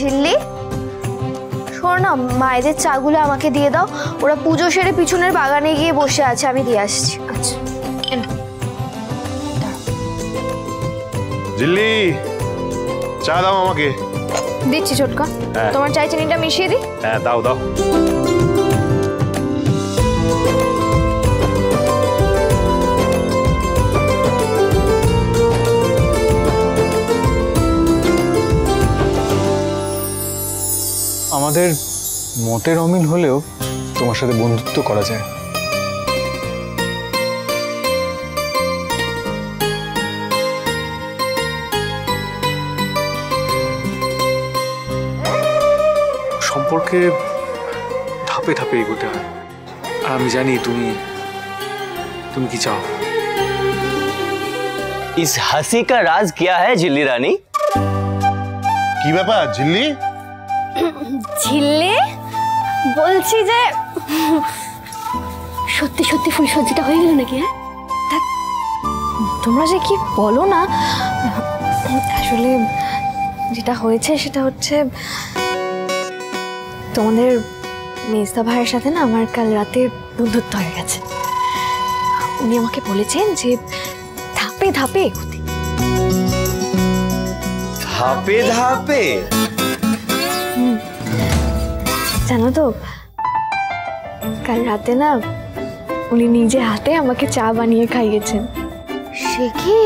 ঝিল্লি, শোনো না, মায়েদের চাগুলো আমাকে দিয়ে দাও। ওরা পুজো সেরে পিছনের বাগানে গিয়ে বসে আছে, আমি দিয়ে আসছি। আচ্ছা ঝিল্লি, চা দাও আমাকে। দিচ্ছি ছোটকা। তোমার চাই চিনিটা মিশিয়ে দিই? হ্যাঁ দাও দাও। আমাদের মতের অমিল হলেও তোমার সাথে বন্ধুত্ব করা যায়। সম্পর্কে ধাপে ধাপে এগোতে হয়, আর আমি জানি তুমি তুমি কি চাও। इस हंसी का राज क्या है झिल्ली रानी? কি ব্যাপার ঝিল্লি? ঝিল্লি, বলছি যে সত্যি সত্যি ফুলসজ্জিটা হয়ে গেল নাকি? হ্যাঁ, তোমরা যে কি বলো না, আসলে যেটা হয়েছে সেটা হচ্ছে তোমাদের মেজদা ভাইয়ের সাথে না আমার কাল রাতে বন্ধুত্ব হয়ে গেছে। উনি আমাকে বলেছেন যে ধাপে ধাপে এগোতে। धापे धापे? জানো তো, কাল রাতে না উনি নিজে হাতে আমাকে চা বানিয়ে খাইয়েছেন। সে কি?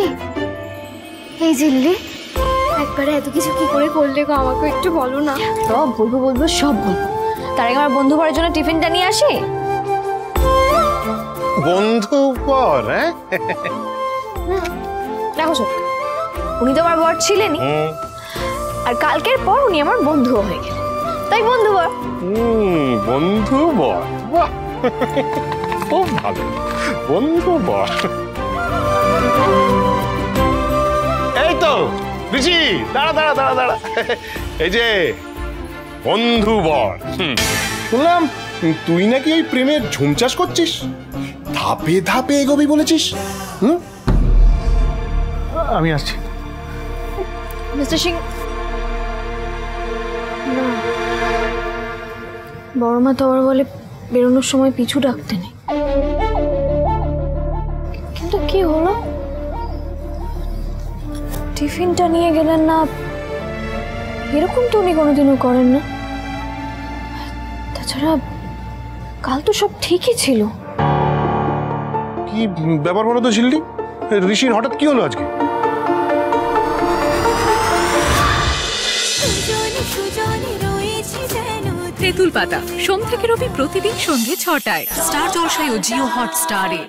এই ঝিল্লি, একবারে এত কিছু কি করে করলে গো, আমাকে একটু বলো না। সব বলবো বলবো, সব বলবো। তার আগে আমার বন্ধু পড়ার জন্য টিফিনটা নিয়ে আসি। বন্ধু পর? হ্যাঁ দেখো ছোট, উনি তো আমার বর ছিলেনই, আর কালকের পর উনি আমার বন্ধুও হয়ে গেলেন, তাই বন্ধু বর। বন্ধু বর, বাহ খুব ভালো। বন্ধু বর, এই তো ঋষি, দাঁড়া দাঁড়া দাঁড়া দাঁড়া। এই যে বন্ধু বর, শুনলাম তুই নাকি এই প্রেমের ঝুম চাষ করছিস, ধাপে ধাপে এগোবি বলেছিস। আমি আসছি। মিস্টার সিং, না, বড় মা তো আবার বলে বেরোনোর সময় পিছু ডাকতে নেই। কিন্তু কি হলো, টিফিনটা নিয়ে গেলেন না, এরকম তো উনি কোনোদিনও করেন না। তাছাড়া কাল তো সব ঠিকই ছিল। কি ব্যাপার বলো তো ঝিল্লি, ঋষির হঠাৎ কি হলো আজকে? তেঁতুল পাতা সোম থেকে রবি প্রতিদিন সন্ধ্যে ৬টায় স্টার জলসায় ও জিও হটস্টারে।